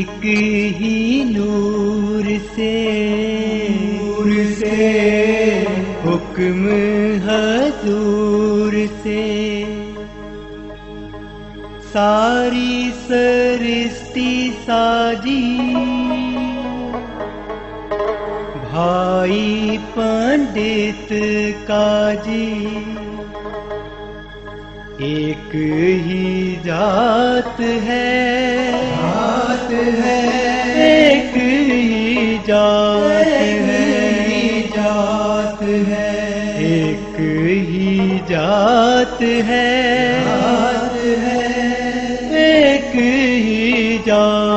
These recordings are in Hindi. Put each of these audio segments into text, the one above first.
एक ही नूर से हुक्म हजूर से सारी सृष्टि साजी, भाई पंडित काजी। एक ही जात है, एक ही जात है, एक ही जात है, एक ही जात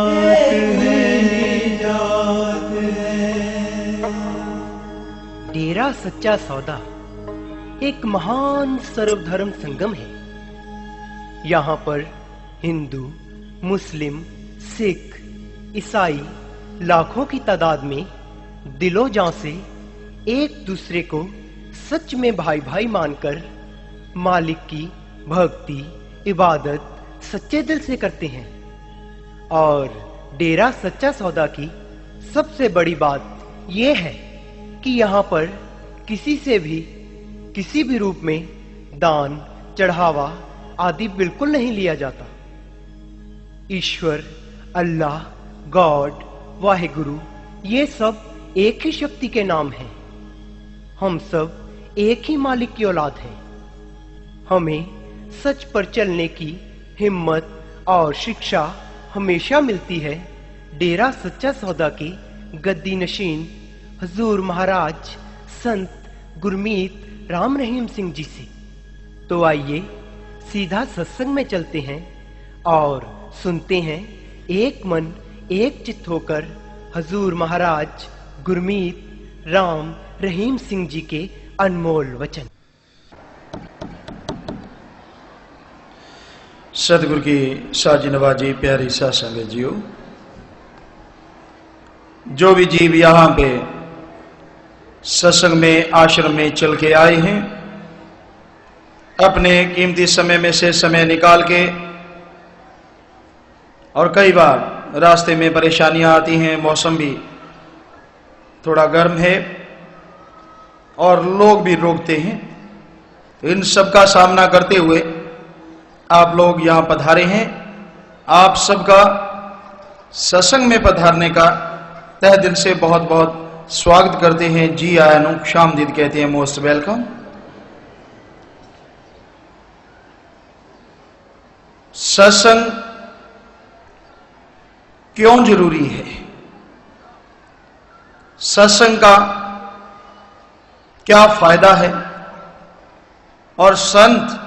है। डेरा सच्चा सौदा एक महान सर्वधर्म संगम है। यहाँ पर हिंदू, मुस्लिम, सिख, ईसाई लाखों की तादाद में दिलो जान से एक दूसरे को सच में भाई भाई मानकर मालिक की भक्ति इबादत सच्चे दिल से करते हैं। और डेरा सच्चा सौदा की सबसे बड़ी बात यह है कि यहाँ पर किसी से भी किसी भी रूप में दान चढ़ावा आदि बिल्कुल नहीं लिया जाता। ईश्वर, अल्लाह, गॉड, वाहिगुरु ये सब एक ही शक्ति के नाम हैं। हम सब एक ही मालिक की औलाद हैं। हमें सच पर चलने की हिम्मत और शिक्षा हमेशा मिलती है डेरा सच्चा सौदा के गद्दी नशीन हजूर महाराज संत गुरमीत राम रहीम सिंह जी से। तो आइए सीधा सत्संग में चलते हैं और सुनते हैं एक मन एक चित्त होकर हजूर महाराज गुरमीत राम रहीम सिंह जी के अनमोल वचन। सतगुरु की साजी नवाजी प्यारी साध संगत जियो, जो भी जीव यहाँ पे सत्संग में आश्रम में चल के आए हैं, अपने कीमती समय में से समय निकाल के, और कई बार रास्ते में परेशानियां आती हैं, मौसम भी थोड़ा गर्म है और लोग भी रोकते हैं, तो इन सब का सामना करते हुए आप लोग यहाँ पधारे हैं। आप सबका सत्संग में पधारने का तहे दिल से बहुत बहुत स्वागत करते हैं। जी आया नु शामदीद कहते हैं, मोस्ट वेलकम। सत्संग क्यों जरूरी है? सत्संग का क्या फायदा है? और संत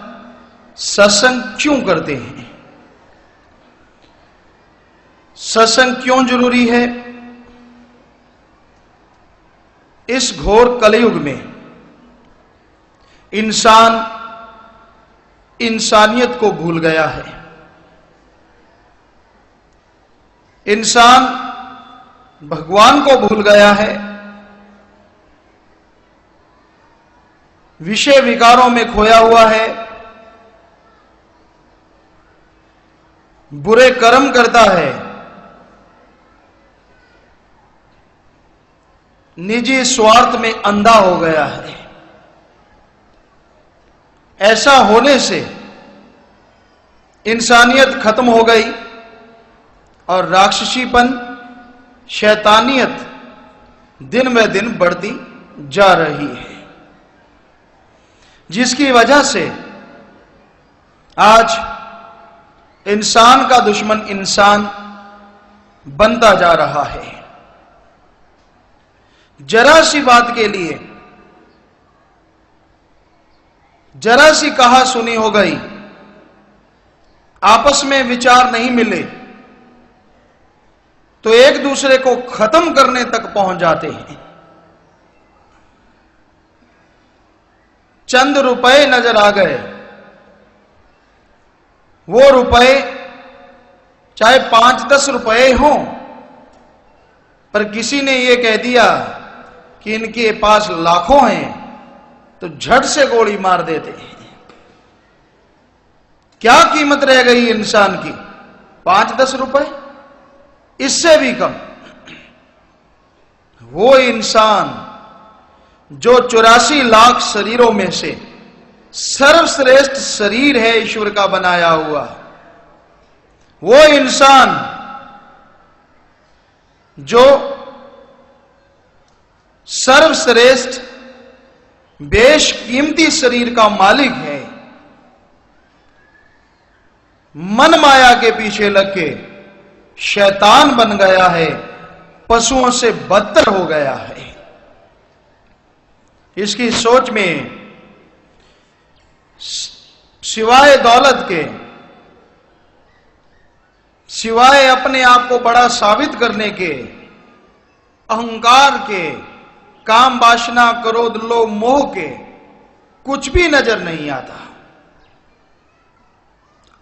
सत्संग क्यों करते हैं? सत्संग क्यों जरूरी है? इस घोर कलयुग में इंसान इंसानियत को भूल गया है। इंसान भगवान को भूल गया है। विषय विकारों में खोया हुआ है। बुरे कर्म करता है। निजी स्वार्थ में अंधा हो गया है। ऐसा होने से इंसानियत खत्म हो गई और राक्षसीपन, शैतानियत दिन ब दिन बढ़ती जा रही है, जिसकी वजह से आज इंसान का दुश्मन इंसान बनता जा रहा है। जरा सी बात के लिए, जरा सी कहा सुनी हो गई, आपस में विचार नहीं मिले तो एक दूसरे को खत्म करने तक पहुंच जाते हैं। चंद रुपए नजर आ गए, वो रुपए चाहे 5-10 रुपए हों, पर किसी ने ये कह दिया कि इनके पास लाखों हैं तो झट से गोली मार देते हैं। क्या कीमत रह गई इंसान की? 5-10 रुपए। इससे भी कम वो इंसान जो 84 लाख शरीरों में से सर्वश्रेष्ठ शरीर है ईश्वर का बनाया हुआ, वो इंसान जो सर्वश्रेष्ठ बेशकीमती शरीर का मालिक है, मन माया के पीछे लग के शैतान बन गया है, पशुओं से बदतर हो गया है। इसकी सोच में सिवाय दौलत के, सिवाय अपने आप को बड़ा साबित करने के, अहंकार के, काम वासना क्रोध लोभ मोह के कुछ भी नजर नहीं आता।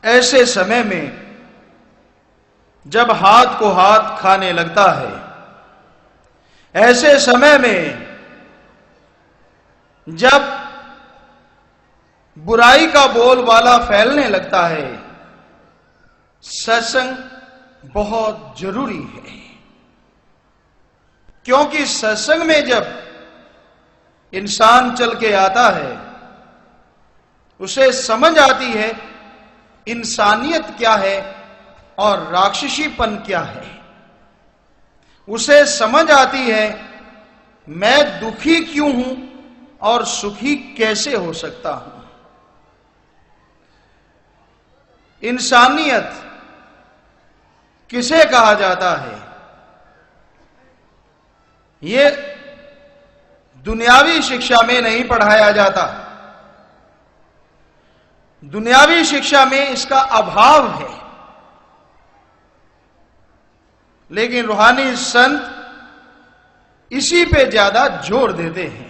ऐसे समय में जब हाथ को हाथ खाने लगता है, ऐसे समय में जब बुराई का बोलबाला फैलने लगता है, सत्संग बहुत जरूरी है। क्योंकि सत्संग में जब इंसान चल के आता है, उसे समझ आती है इंसानियत क्या है और राक्षसीपन क्या है। उसे समझ आती है मैं दुखी क्यों हूं और सुखी कैसे हो सकता हूं। इंसानियत किसे कहा जाता है? ये दुनियावी शिक्षा में नहीं पढ़ाया जाता। दुनियावी शिक्षा में इसका अभाव है, लेकिन रूहानी संत इसी पे ज्यादा जोर देते हैं।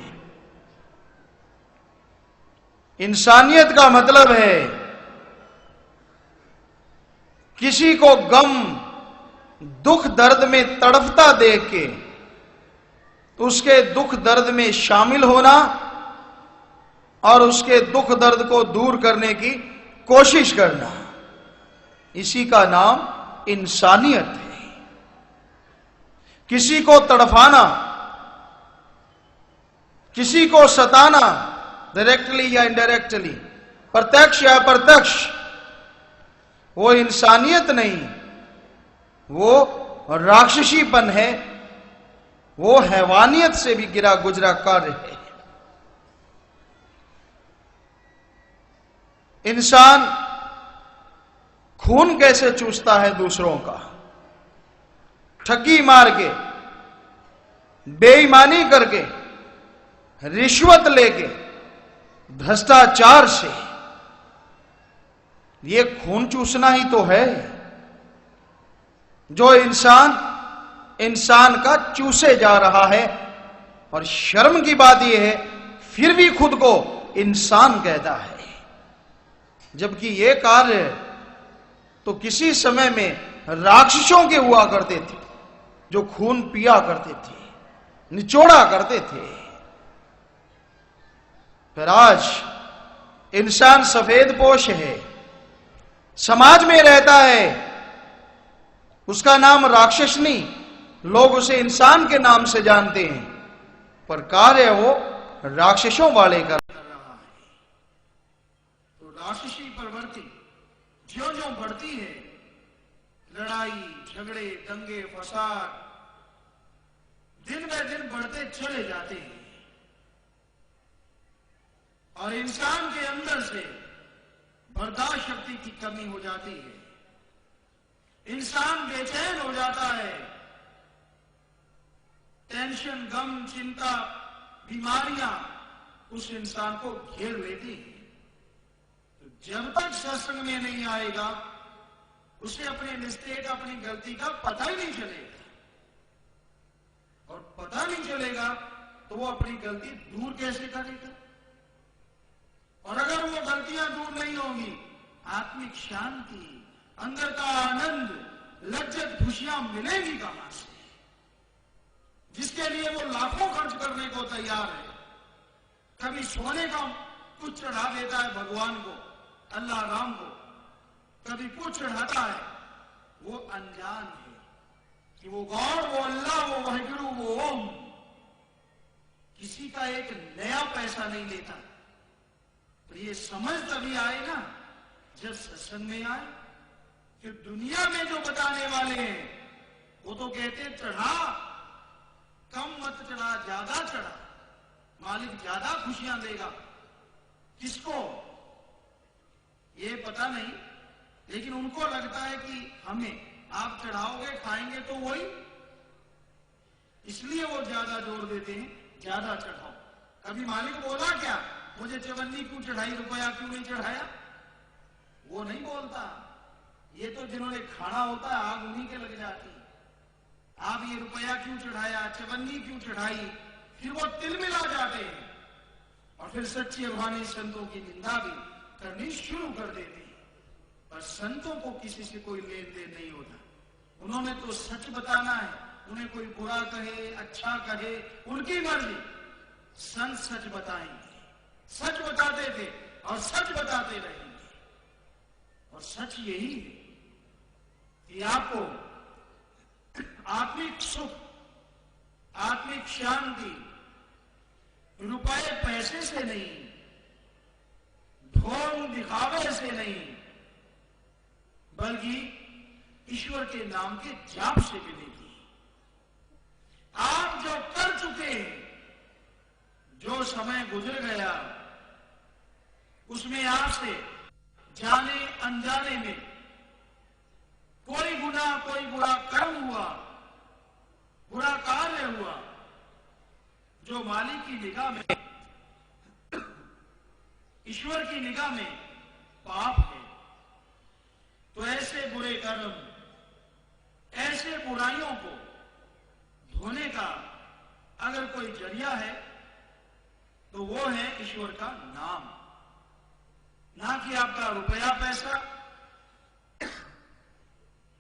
इंसानियत का मतलब है किसी को गम दुख दर्द में तड़फता देख के उसके दुख दर्द में शामिल होना और उसके दुख दर्द को दूर करने की कोशिश करना, इसी का नाम इंसानियत है। किसी को तड़फाना, किसी को सताना, डायरेक्टली या इनडायरेक्टली, प्रत्यक्ष या अप्रत्यक्ष, वो इंसानियत नहीं, वो राक्षसीपन है, वो हैवानियत से भी गिरा गुजरा कार्य है। इंसान खून कैसे चूसता है दूसरों का? ठगी मार के, बेईमानी करके, रिश्वत लेके, भ्रष्टाचार से। ये खून चूसना ही तो है। जो इंसान का चूसे जा रहा है। और शर्म की बात यह है फिर भी खुद को इंसान कहता है, जबकि ये कार्य तो किसी समय में राक्षसों के हुआ करते थे, जो खून पिया करते थे, निचोड़ा करते थे। फिर आज इंसान सफेद पोश है, समाज में रहता है, उसका नाम राक्षस नहीं, लोग उसे इंसान के नाम से जानते हैं, पर कार्य वो राक्षसों वाले कर रहा है। तो राक्षसी प्रवृत्ति ज्यों ज्यों बढ़ती है, लड़ाई झगड़े दंगे फसाद दिन ब दिन बढ़ते चले जाते हैं और इंसान के अंदर से बर्दाश्त शक्ति की कमी हो जाती है। इंसान बेचैन हो जाता है, टेंशन गम चिंता बीमारियां उस इंसान को घेर लेती हैं। तो जब तक सत्संग में नहीं आएगा उसे अपने मिस्टेक अपनी गलती का पता ही नहीं चलेगा, और पता नहीं चलेगा तो वो अपनी गलती दूर कैसे करेगा। और अगर वो गलतियां दूर नहीं होंगी, आत्मिक शांति अंदर का आनंद लज्जत खुशियां मिलेगी कहां से, जिसके लिए वो लाखों खर्च करने को तैयार है। कभी सोने का कुछ चढ़ा देता है भगवान को, अल्लाह राम को, कभी कुछ चढ़ाता है। वो अनजान है, कि वो गॉड, वो अल्लाह, वो वाहिगुरु, वो ओम किसी का एक नया पैसा नहीं लेता। तो ये समझ तभी आए ना जब सत्संग में आए कि दुनिया में जो बताने वाले हैं वो तो कहते चढ़ा, कम मत चढ़ा, ज्यादा चढ़ा, मालिक ज्यादा खुशियां देगा। किसको ये पता नहीं, लेकिन उनको लगता है कि हमें आप चढ़ाओगे, खाएंगे तो वही, इसलिए वो ज्यादा जोर देते हैं, ज्यादा चढ़ाओ। कभी मालिक बोला क्या मुझे चवन्नी क्यों चढ़ाई, रुपया क्यों नहीं चढ़ाया? वो नहीं बोलता। ये तो जिन्होंने खाना होता है आग उन्हीं के लग जाती। आप ये रुपया क्यों चढ़ाया, चवन्नी क्यों चढ़ाई, फिर वो तिल मिला जाते हैं और फिर सच्ची रूहानी संतों की निंदा भी करनी शुरू कर देते हैं। पर संतों को किसी से कोई लेन देन नहीं होता। उन्होंने तो सच बताना है, उन्हें कोई बुरा कहे अच्छा कहे उनकी मर्जी। संत सच बताएंगे, सच बताते थे और सच बताते रहेंगे। और सच यही है कि आपको आत्मिक सुख, आत्मिक शांति रुपए पैसे से नहीं, ढोंग दिखावे से नहीं, बल्कि ईश्वर के नाम के जाप से मिलेगी। आप जो कर चुके हैं, जो समय गुजर गया, उसमें आपसे जाने अनजाने में कोई गुनाह, कोई बुरा कर्म हुआ, बुरा कार्य हुआ, जो मालिक की निगाह में, ईश्वर की निगाह में पाप है। तो ऐसे बुरे कर्म, ऐसे बुराइयों को धोने का अगर कोई जरिया है तो वो है ईश्वर का नाम। ना कि आपका रुपया पैसा,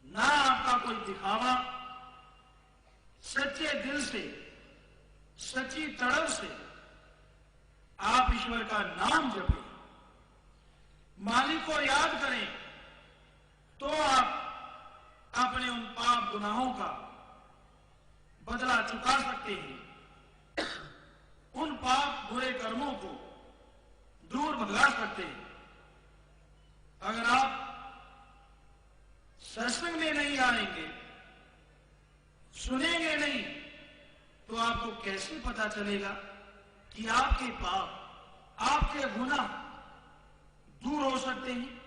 ना आपका कोई दिखावा। सच्चे दिल से, सच्ची तड़प से आप ईश्वर का नाम जपें, मालिक को याद करें, तो आप अपने उन पाप गुनाहों का बदला चुका सकते हैं, उन पाप बुरे कर्मों को दूर भगा सकते हैं। अगर आप सत्संग में नहीं आएंगे, सुनेंगे नहीं, तो आपको कैसे पता चलेगा कि आपके पाप, आपके गुनाह दूर हो सकते हैं?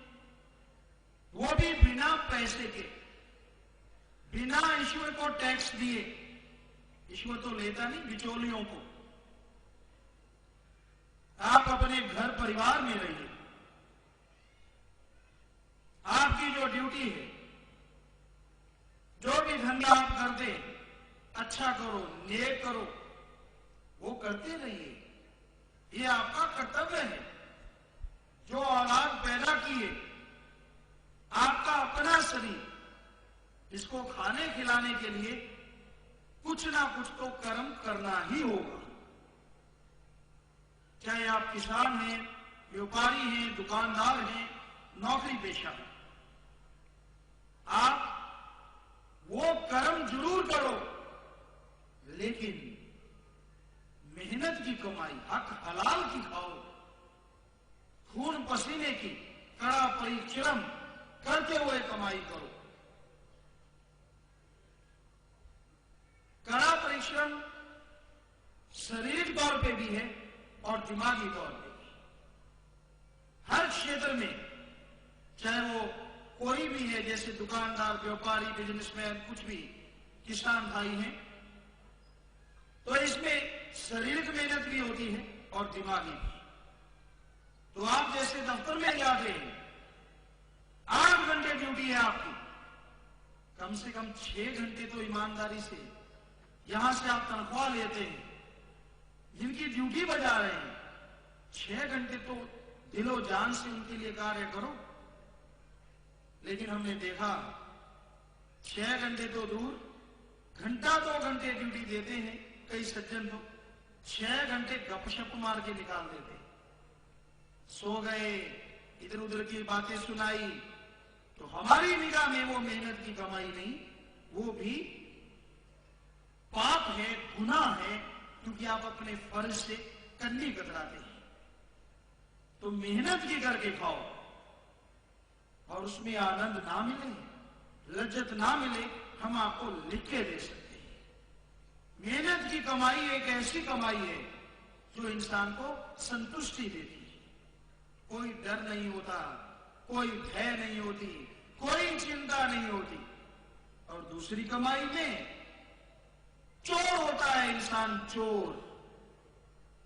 वो भी बिना पैसे के, बिना ईश्वर को टैक्स दिए। ईश्वर तो लेता नहीं बिचौलियों को। आप अपने घर परिवार में रहिए, आपकी जो ड्यूटी है, जो भी धंधा आप करते, अच्छा करो, नेक करो, वो करते रहिए। ये आपका कर्तव्य है। जो औलाद पैदा किए, आपका अपना शरीर, इसको खाने खिलाने के लिए कुछ ना कुछ तो कर्म करना ही होगा। चाहे आप किसान हैं, व्यापारी हैं, दुकानदार हैं, नौकरी पेशा है, आप वो कर्म जरूर करो, लेकिन मेहनत की कमाई, हक हलाल की खाओ, खून पसीने की कड़ा परिश्रम करते हुए कमाई करो। कड़ा परिश्रम शारीरिक तौर पे भी है और दिमागी तौर पे भी। हर क्षेत्र में, चाहे वो कोई भी है, जैसे दुकानदार, व्यापारी, बिजनेसमैन, कुछ भी, किसान भाई हैं, तो इसमें शारीरिक मेहनत भी होती है और दिमागी भी। तो आप जैसे दफ्तर में जाते हैं, 8 घंटे ड्यूटी है आपकी, कम से कम 6 घंटे तो ईमानदारी से यहां से आप तनख्वाह लेते हैं, जिनकी ड्यूटी बजा रहे हैं, 6 घंटे तो दिलो जान से उनके लिए कार्य करो। लेकिन हमने देखा 6 घंटे तो दूर, घंटा 2 घंटे ड्यूटी देते हैं कई सज्जन तो, 6 घंटे गपशप मार के निकाल देते। सो गए, इधर उधर की बातें सुनाई, तो हमारी निगाह में वो मेहनत की कमाई नहीं, वो भी पाप है, गुनाह है, क्योंकि आप अपने फर्ज से कन्नी कतराते हैं। तो मेहनत की करके खाओ, और उसमें आनंद ना मिले, लज्जत ना मिले, हम आपको लिख के दे सकते हैं। मेहनत की कमाई एक ऐसी कमाई है जो इंसान को संतुष्टि देती है। कोई डर नहीं होता, कोई भय नहीं होती, कोई चिंता नहीं होती। और दूसरी कमाई में चोर होता है इंसान, चोर।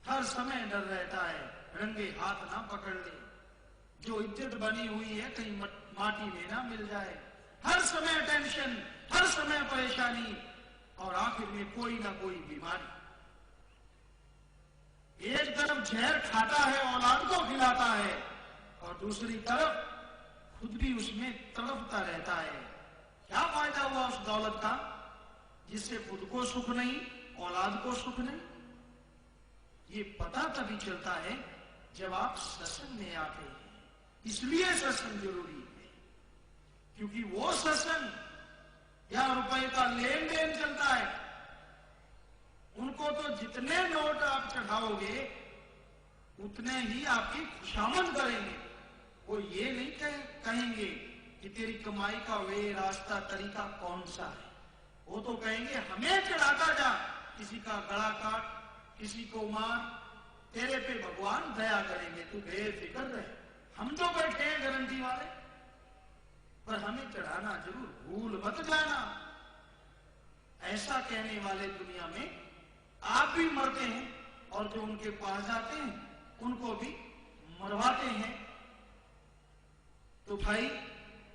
हर समय डर रहता है रंगे हाथ ना पकड़ ले, जो इज्जत बनी हुई है कहीं माटी में ना मिल जाए। हर समय टेंशन, हर समय परेशानी, और आखिर में कोई ना कोई बीमारी। एक तरफ जहर खाता है, औलाद को खिलाता है, और दूसरी तरफ खुद भी उसमें तड़पता रहता है। क्या फायदा हुआ उस दौलत का जिससे खुद को सुख नहीं, औलाद को सुख नहीं। ये पता तभी चलता है जब आप सत्संग में आते हैं। इसलिए सत्संग जरूरी है, क्योंकि वो सत्संग या रुपए का लेन देन चलता है, उनको तो जितने नोट आप चढ़ाओगे उतने ही आपकी खुशामद करेंगे। वो ये नहीं कहेंगे कि तेरी कमाई का वे रास्ता तरीका कौन सा है। वो तो कहेंगे हमें चढ़ाता जा, किसी का गला काट, किसी को मार, तेरे पे भगवान दया करेंगे, तू बेफिक्र रहे, हम तो बैठे हैं गारंटी वाले, पर हमें चढ़ाना जरूर भूल मत जाना। ऐसा कहने वाले दुनिया में आप भी मरते हैं, और जो उनके पास जाते हैं उनको भी मरवाते हैं। तो भाई,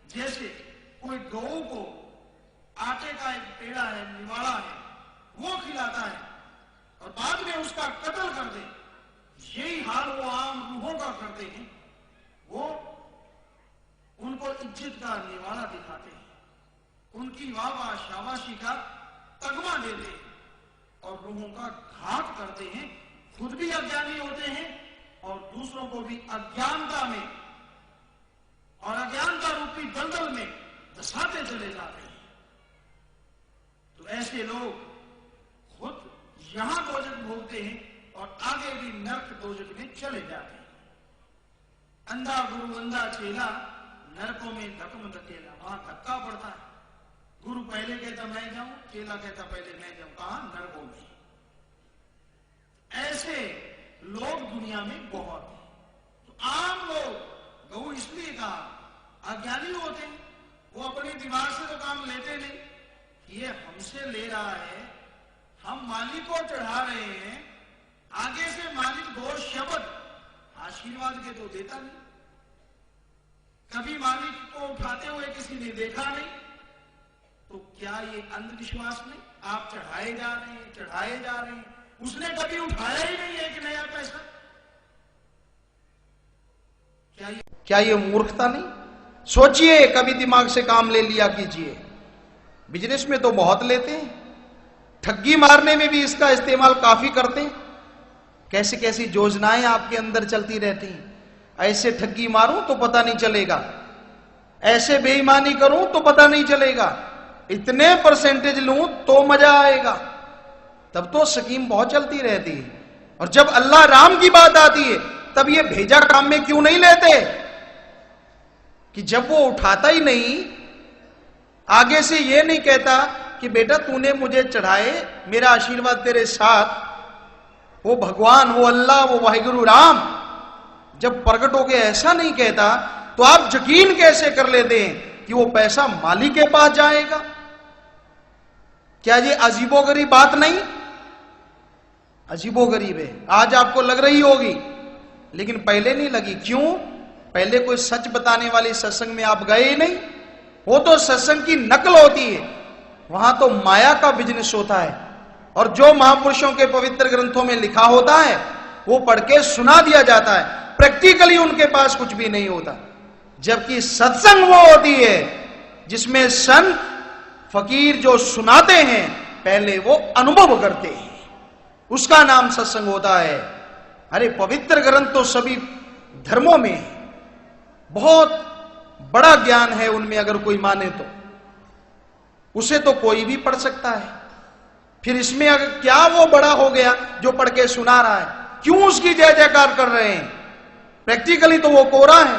जैसे कोई गऊ को आटे का एक पेड़ा है, निवाड़ा है, वो खिलाता है और बाद में उसका कत्ल कर दे, यही हाल वो आम रूहों का करते हैं। वो उनको इज्जत का निवाड़ा दिखाते हैं, उनकी वाह शाबाशी का तगमा देते हैं, और रूहों का घात करते हैं। खुद भी अज्ञानी होते हैं और दूसरों को भी अज्ञानता में और अज्ञानता रूपी दलदल में धसाते चले जाते हैं। तो ऐसे लोग खुद यहां दोजख भोगते हैं और आगे भी नरक दोजख में चले जाते हैं। अंधा गुरु अंधा चेला, नरकों में धक्म धकेला, वहां धक्का पड़ता है। गुरु पहले कहता मैं जाऊं, चेला कहता पहले मैं जाऊं, कहां? नरकों में। ऐसे लोग दुनिया में बहुत हैं। तो आम लोग गऊ इसलिए कहा अज्ञानी होते हैं, वो अपने दिमाग से तो काम लेते नहीं। ये हमसे ले रहा है, हम मालिक को चढ़ा रहे हैं, आगे से मालिक दो शब्द आशीर्वाद के तो देता नहीं। कभी मालिक को उठाते हुए किसी ने देखा नहीं। तो क्या ये अंधविश्वास में आप चढ़ाए जा रहे हैं, चढ़ाए जा रहे हैं? उसने कभी उठाया ही नहीं एक नया पैसा। क्या ये मूर्खता नहीं? सोचिए, कभी दिमाग से काम ले लिया कीजिए। बिजनेस में तो बहुत लेते हैं, ठगी मारने में भी इसका इस्तेमाल काफी करते हैं। कैसी कैसी योजनाएं आपके अंदर चलती रहती हैं। ऐसे ठगी मारूं तो पता नहीं चलेगा, ऐसे बेईमानी करूं तो पता नहीं चलेगा, इतने परसेंटेज लूं तो मजा आएगा। तब तो स्कीम बहुत चलती रहती है। और जब अल्लाह राम की बात आती है तब ये भेजा काम में क्यों नहीं लेते? कि जब वो उठाता ही नहीं, आगे से ये नहीं कहता कि बेटा तूने मुझे चढ़ाए, मेरा आशीर्वाद तेरे साथ, वो भगवान, वो अल्लाह, वो वाहिगुरु राम जब प्रकट होके ऐसा नहीं कहता, तो आप यकीन कैसे कर लेते हैं कि वो पैसा मालिक के पास जाएगा? क्या ये अजीबोगरीब बात नहीं? अजीबोगरीब है। आज आपको लग रही होगी, लेकिन पहले नहीं लगी। क्यों? पहले कोई सच बताने वाले सत्संग में आप गए ही नहीं। वो तो सत्संग की नकल होती है, वहां तो माया का बिजनेस होता है। और जो महापुरुषों के पवित्र ग्रंथों में लिखा होता है वो पढ़ के सुना दिया जाता है। प्रैक्टिकली उनके पास कुछ भी नहीं होता। जबकि सत्संग वो होती है जिसमें संत फकीर जो सुनाते हैं, पहले वो अनुभव करते हैं, उसका नाम सत्संग होता है। अरे पवित्र ग्रंथ तो सभी धर्मों में है, बहुत बड़ा ज्ञान है उनमें। अगर कोई माने तो उसे तो कोई भी पढ़ सकता है। फिर इसमें अगर क्या वो बड़ा हो गया जो पढ़ के सुना रहा है? क्यों उसकी जय जयकार कर रहे हैं? प्रैक्टिकली तो वो कोरा है,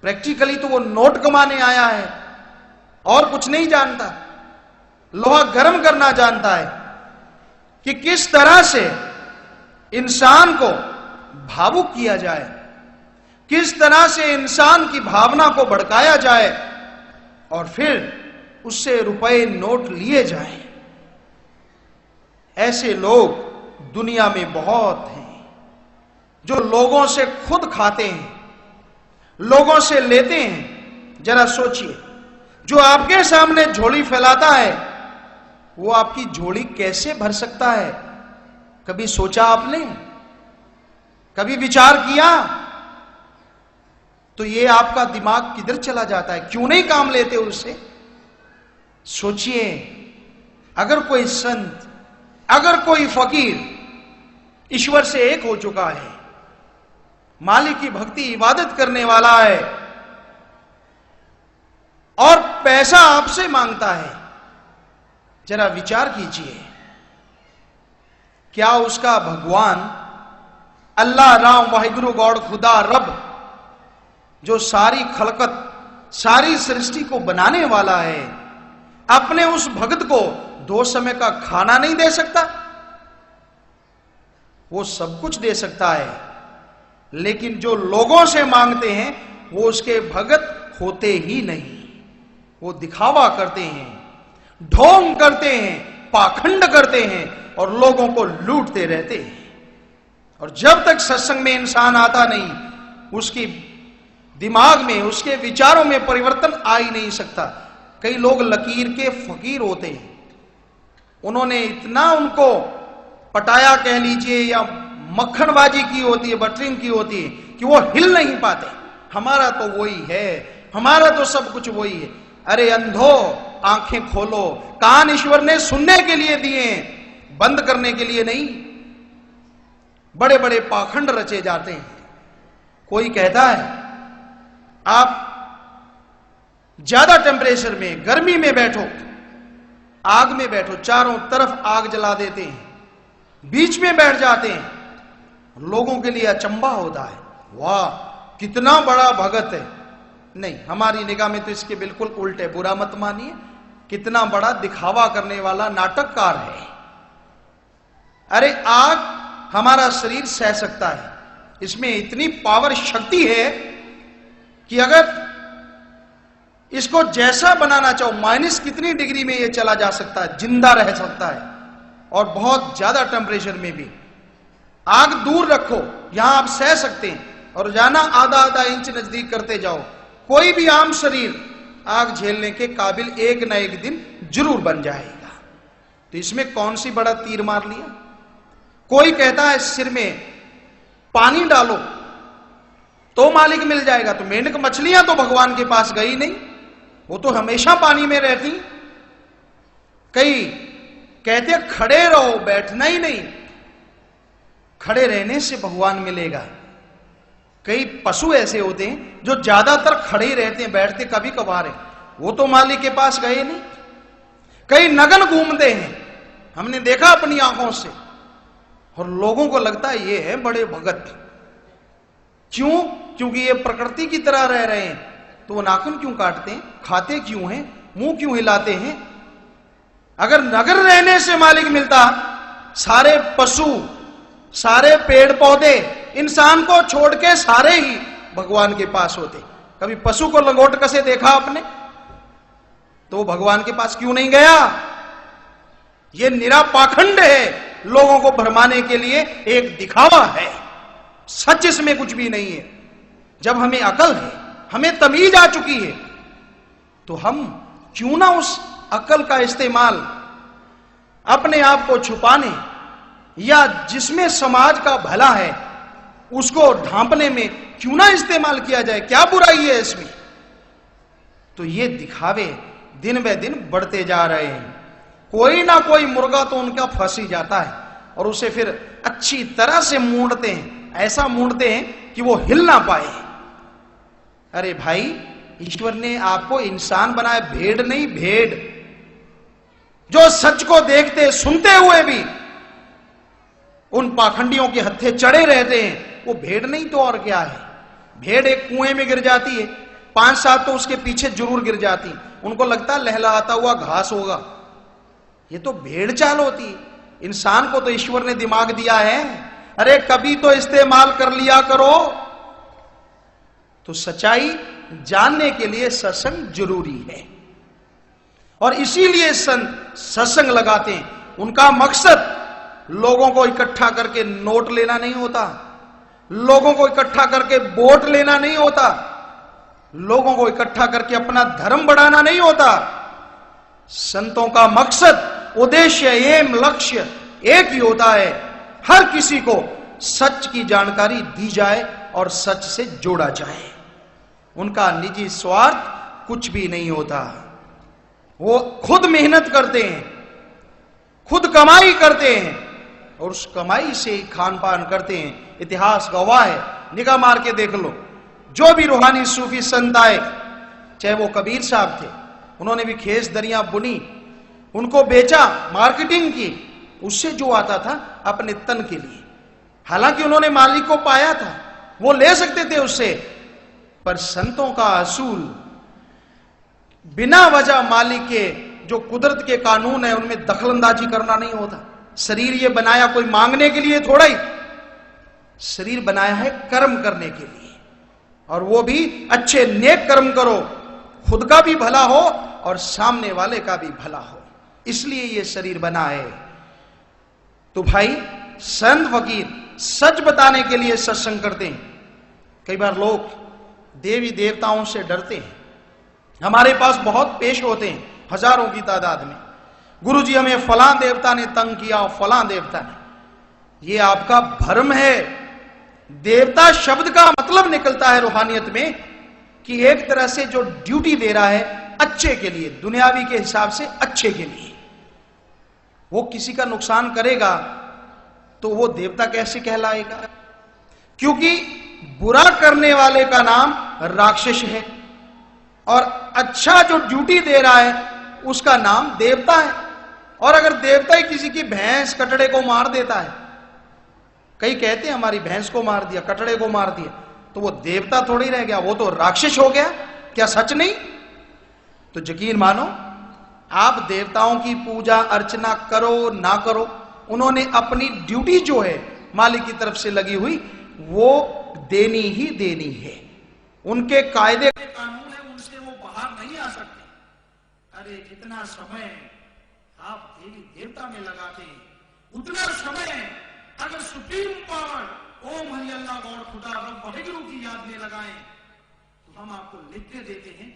प्रैक्टिकली तो वो नोट कमाने आया है और कुछ नहीं जानता। लोहा गर्म करना जानता है कि किस तरह से इंसान को भावुक किया जाए, किस तरह से इंसान की भावना को भड़काया जाए और फिर उससे रुपए नोट लिए जाएं। ऐसे लोग दुनिया में बहुत हैं जो लोगों से खुद खाते हैं, लोगों से लेते हैं। जरा सोचिए, जो आपके सामने झोली फैलाता है वो आपकी झोली कैसे भर सकता है? कभी सोचा आपने? कभी विचार किया? तो ये आपका दिमाग किधर चला जाता है? क्यों नहीं काम लेते उससे? सोचिए, अगर कोई संत, अगर कोई फकीर ईश्वर से एक हो चुका है, मालिक की भक्ति इबादत करने वाला है और पैसा आपसे मांगता है, जरा विचार कीजिए, क्या उसका भगवान अल्लाह, राम, वाहिगुरु, गॉड, खुदा, रब, जो सारी खलकत, सारी सृष्टि को बनाने वाला है, अपने उस भक्त को 2 समय का खाना नहीं दे सकता? वो सब कुछ दे सकता है, लेकिन जो लोगों से मांगते हैं वो उसके भगत होते ही नहीं। वो दिखावा करते हैं, ढोंग करते हैं, पाखंड करते हैं और लोगों को लूटते रहते हैं। और जब तक सत्संग में इंसान आता नहीं, उसकी दिमाग में, उसके विचारों में परिवर्तन आ ही नहीं सकता। कई लोग लकीर के फकीर होते हैं, उन्होंने इतना उनको पटाया कह लीजिए या मक्खनबाजी की होती है, बटरिंग की होती है कि वो हिल नहीं पाते। हमारा तो वही है, हमारा तो सब कुछ वही है। अरे अंधो, आंखें खोलो, कान ईश्वर ने सुनने के लिए दिए, बंद करने के लिए नहीं। बड़े बड़े पाखंड रचे जाते हैं। कोई कहता है आप ज्यादा टेम्परेचर में, गर्मी में बैठो, आग में बैठो, चारों तरफ आग जला देते हैं, बीच में बैठ जाते हैं, लोगों के लिए अचंभा होता है, वाह कितना बड़ा भगत है। नहीं, हमारी निगाह में तो इसके बिल्कुल उल्टे, बुरा मत मानिए, कितना बड़ा दिखावा करने वाला नाटककार है। अरे आग हमारा शरीर सह सकता है, इसमें इतनी पावर, शक्ति है कि अगर इसको जैसा बनाना चाहो, माइनस कितनी डिग्री में यह चला जा सकता है, जिंदा रह सकता है। और बहुत ज्यादा टेम्परेचर में भी आग दूर रखो, यहां आप सह सकते हैं, और जाना आधा आधा इंच नजदीक करते जाओ, कोई भी आम शरीर आग झेलने के काबिल एक न एक दिन जरूर बन जाएगा। तो इसमें कौन सी बड़ा तीर मार लिया? कोई कहता है सिर में पानी डालो तो मालिक मिल जाएगा, तो मेंढक मछलियां तो भगवान के पास गई नहीं, वो तो हमेशा पानी में रहती। कई कहते खड़े रहो, बैठना ही नहीं, खड़े रहने से भगवान मिलेगा। कई पशु ऐसे होते हैं जो ज्यादातर खड़े ही रहते हैं, बैठते कभी कभार है, वो तो मालिक के पास गए नहीं। कई नगन घूमते हैं, हमने देखा अपनी आंखों से, और लोगों को लगता है ये है बड़े भगत। क्यों? क्योंकि ये प्रकृति की तरह रह रहे हैं। तो वो नाखून क्यों काटते हैं, खाते क्यों हैं, मुंह क्यों हिलाते हैं? अगर नगर रहने से मालिक मिलता, सारे पशु, सारे पेड़ पौधे, इंसान को छोड़ के सारे ही भगवान के पास होते। कभी पशु को लंगोट कसे देखा आपने? तो भगवान के पास क्यों नहीं गया? ये निरा पाखंड है, लोगों को भरमाने के लिए एक दिखावा है, सच इसमें कुछ भी नहीं है। जब हमें अकल है, हमें तमीज आ चुकी है, तो हम क्यों ना उस अकल का इस्तेमाल अपने आप को छुपाने या जिसमें समाज का भला है उसको ढांपने में क्यों ना इस्तेमाल किया जाए? क्या बुराई है इसमें? तो ये दिखावे दिन ब दिन बढ़ते जा रहे हैं। कोई ना कोई मुर्गा तो उनका फंस ही जाता है और उसे फिर अच्छी तरह से मूंढते हैं, ऐसा मूंढते हैं कि वो हिल ना पाए। अरे भाई, ईश्वर ने आपको इंसान बनाया, भेड़ नहीं, भेड़। जो सच को देखते सुनते हुए भी उन पाखंडियों के हत्थे चढ़े रहते हैं, वो भेड़ नहीं तो और क्या है। भेड़ एक कुएं में गिर जाती है, 5-7 तो उसके पीछे जरूर गिर जाती, उनको लगता लहलहाता हुआ घास होगा। ये तो भेड़ चाल होती है। इंसान को तो ईश्वर ने दिमाग दिया है, अरे कभी तो इस्तेमाल कर लिया करो। तो सच्चाई जानने के लिए सत्संग जरूरी है, और इसीलिए संत सत्संग लगाते हैं। उनका मकसद लोगों को इकट्ठा करके नोट लेना नहीं होता, लोगों को इकट्ठा करके वोट लेना नहीं होता, लोगों को इकट्ठा करके अपना धर्म बढ़ाना नहीं होता। संतों का मकसद, उद्देश्य, एम, लक्ष्य एक ही होता है, हर किसी को सच की जानकारी दी जाए और सच से जोड़ा जाए। उनका निजी स्वार्थ कुछ भी नहीं होता। वो खुद मेहनत करते हैं, खुद कमाई करते हैं, और उस कमाई से ही खान पान करते हैं। इतिहास गवाह है, निगाह मार के देख लो। जो भी रूहानी सूफी संत आए, चाहे वो कबीर साहब थे, उन्होंने भी खेस दरिया बुनी, उनको बेचा, मार्केटिंग की, उससे जो आता था अपने तन के लिए। हालांकि उन्होंने मालिक को पाया था, वो ले सकते थे उससे, पर संतों का असूल बिना वजह मालिक के जो कुदरत के कानून है उनमें दखलंदाजी करना नहीं होता। शरीर ये बनाया कोई मांगने के लिए थोड़ा ही, शरीर बनाया है कर्म करने के लिए, और वो भी अच्छे नेक कर्म करो, खुद का भी भला हो और सामने वाले का भी भला हो, इसलिए ये शरीर बना है। तो भाई संत फकीर सच बताने के लिए सत्संग करते हैं। कई बार लोग देवी देवताओं से डरते हैं। हमारे पास बहुत पेश होते हैं हजारों की तादाद में, गुरुजी हमें फलां देवता ने तंग किया, फलां देवता ने। ये आपका भ्रम है। देवता शब्द का मतलब निकलता है रूहानियत में कि एक तरह से जो ड्यूटी दे रहा है अच्छे के लिए, दुनियावी के हिसाब से अच्छे के लिए। वो किसी का नुकसान करेगा तो वो देवता कैसे कहलाएगा? क्योंकि बुरा करने वाले का नाम राक्षस है, और अच्छा जो ड्यूटी दे रहा है उसका नाम देवता है। और अगर देवता ही किसी की भैंस कटड़े को मार देता है, कई कहते हैं हमारी भैंस को मार दिया, कटड़े को मार दिया, तो वो देवता थोड़ी रह गया, वो तो राक्षस हो गया। क्या सच नहीं? तो यकीन मानो, आप देवताओं की पूजा अर्चना करो ना करो, उन्होंने अपनी ड्यूटी जो है मालिक की तरफ से लगी हुई वो देनी ही देनी है। उनके कायदे कानून है, उनसे वो बाहर नहीं आ सकते। अरे जितना समय आप देवी देवता में लगाते हैं, उतना समय अगर सुप्रीम पावर ओम हरि अल्लाह गौड़ खुदा रब वाहिगुरु की याद में लगाएं, तो हम आपको लिख के देते हैं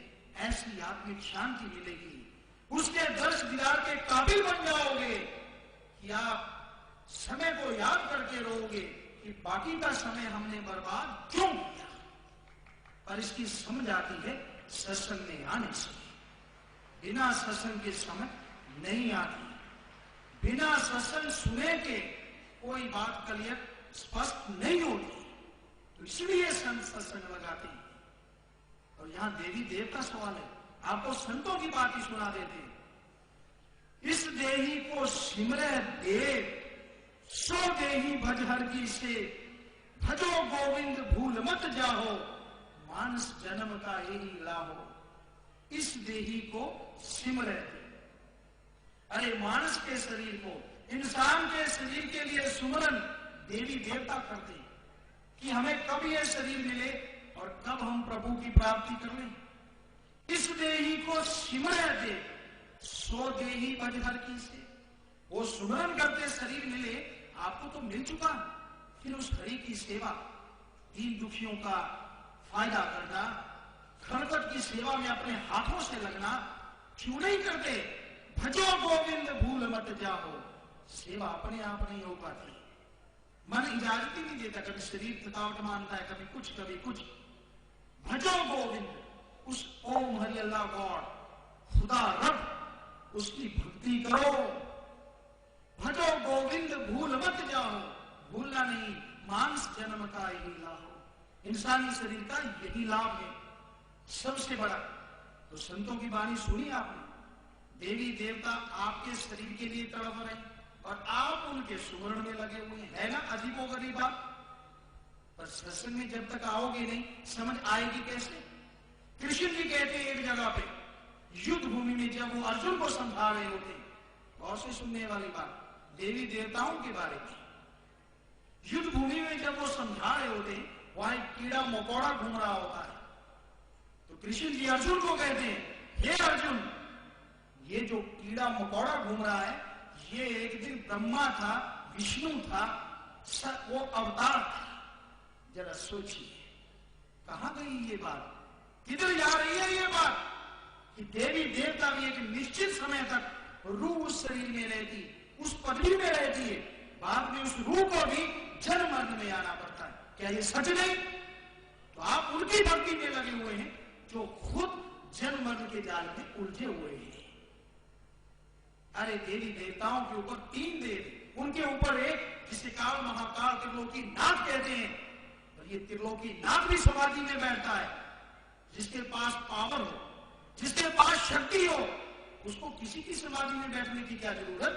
ऐसी आत्मिक शांति मिलेगी, उसके दर्श दीदार के काबिल बन जाओगे कि आप समय को याद करके रहोगे कि बाकी का समय हमने बर्बाद क्यों किया। पर इसकी समझ आती है सत्संग में आने से। बिना सत्संग के समझ नहीं आती। बिना सत्संग सुने के कोई बात क्लियर स्पष्ट नहीं होती। तो इसलिए संत सत्संग लगाते हैं। और यहां देवी देवता सवाल है, आपको संतों की बात ही सुना देते हैं। इस देही को सिमरे देव, सो देही भजहर की से, भजो गोविंद भूल मत जाहो, मानस जन्म का यही लाहो। इस देही को सिमरे देव। अरे मानस के शरीर को, इंसान के शरीर के लिए सुमरन देवी देवता करते हैं कि हमें कब यह शरीर मिले और कब हम प्रभु की प्राप्ति कर लें। इस देही को सिमरे देव, सो देही भजहर की से। वो सुमरन करते शरीर मिले, आपको तो मिल चुका, फिर उस हरि की सेवा, दीन दुखियों का फायदा करना, खड़कट की सेवा में अपने हाथों से लगना क्यों नहीं करते? भजो गोविंद भूल मत जाओ। सेवा अपने आप नहीं हो पाती, मन इजाजत ही नहीं देता। कभी शरीर थकावट मानता है, कभी कुछ कभी कुछ। भजो गोविंद, उस ओम हरि अल्लाह गॉड खुदा रब, उसकी भक्ति करो। भजो गोविंद भूल मत जाओ, भूलना नहीं। मानस जन्म का यही लाभ, इंसानी शरीर का यही लाभ है सबसे बड़ा। तो संतों की वाणी सुनी आपने, देवी देवता आपके शरीर के लिए तड़प रहे हैं और आप उनके सुमरण में लगे हुए हैं। है ना अजीबोगरीब बात? पर सत्संग में जब तक आओगे नहीं समझ आएगी कैसे? कृष्ण जी कहते हैं एक जगह पे युद्ध भूमि में जब वो अर्जुन को समझा रहे होते, बहुत से सुनने वाली बात, देवी देवताओं के बारे में युद्ध भूमि में जब वो समझा रहे होते वहां एक कीड़ा मकोड़ा घूम रहा होता है, तो कृष्ण जी अर्जुन को कहते हैं, हे अर्जुन, ये जो कीड़ा मकोड़ा घूम रहा है ये एक दिन ब्रह्मा था, विष्णु था, वो अवतार था। जरा सोचिए कहां गई ये बात, किधर जा रही है ये बात कि देवी देवता भी एक निश्चित समय तक रूह उस शरीर में रहती, उस पदवी में रहती है, बाद में उस रूह को भी जन्म मरण में आना पड़ता है। क्या ये सच नहीं? तो आप उनकी भक्ति में लगे हुए हैं जो खुद जन्म मरण के जाल में उलझे हुए हैं। अरे देवी देवताओं के ऊपर 3 देव, उनके ऊपर एक जिसे काल महाकाल त्रिलोकी नाथ कहते हैं, और ये त्रिलोकी नाथ भी समाधि में बैठता है। जिसके पास पावर हो, जिसके पास शक्ति हो, उसको किसी की समाधि में बैठने की क्या जरूरत?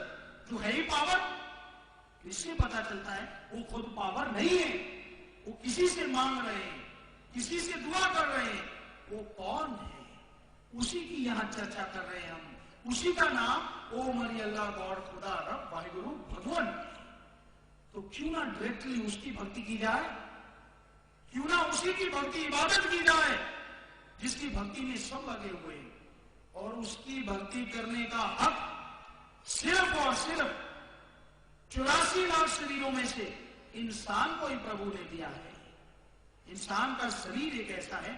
जो है ही पावर। इससे पता चलता है वो खुद पावर नहीं है, वो किसी से मांग रहे हैं, किसी से दुआ कर रहे हैं। वो कौन है? उसी की यहां चर्चा कर रहे हैं हम। उसी का नाम ओम हरि अल्लाह गॉड खुदा रब वाहिगुरु भगवान। तो क्यों ना डायरेक्टली उसकी भक्ति की जाए, क्यों ना उसी की भक्ति इबादत की जाए जिसकी भक्ति में सब लगे हुए हैं। और उसकी भक्ति करने का हक सिर्फ और सिर्फ 84 लाख शरीरों में से इंसान को ही प्रभु ने दिया है। इंसान का शरीर एक ऐसा है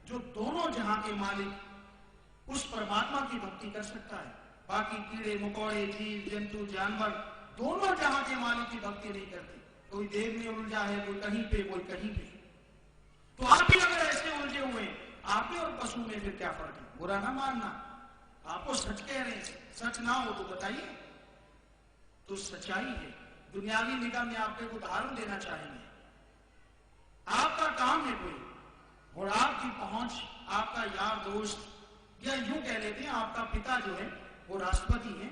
जो दोनों जहां के मालिक उस परमात्मा की भक्ति कर सकता है। बाकी कीड़े मकोड़े, जीव जंतु, जानवर दोनों जहां के मालिक की भक्ति नहीं करते। कोई देव में उलझा है, कोई कहीं पे, कोई कहीं पे। तो आप भी अगर ऐसे उलझे हुए हैं, आप भी और पशु में फिर क्या फर्क है? बुरा ना मानना, आपको सच कह रहे हैं। सच ना हो तो बताइए। तो सच्चाई है। दुनियावी निगाह में आपको एक उदाहरण देना चाहेंगे। आपका काम है कोई और आपकी पहुंच, आपका यार दोस्त, या यूं कह लेते हैं आपका पिता जो है वो राष्ट्रपति है,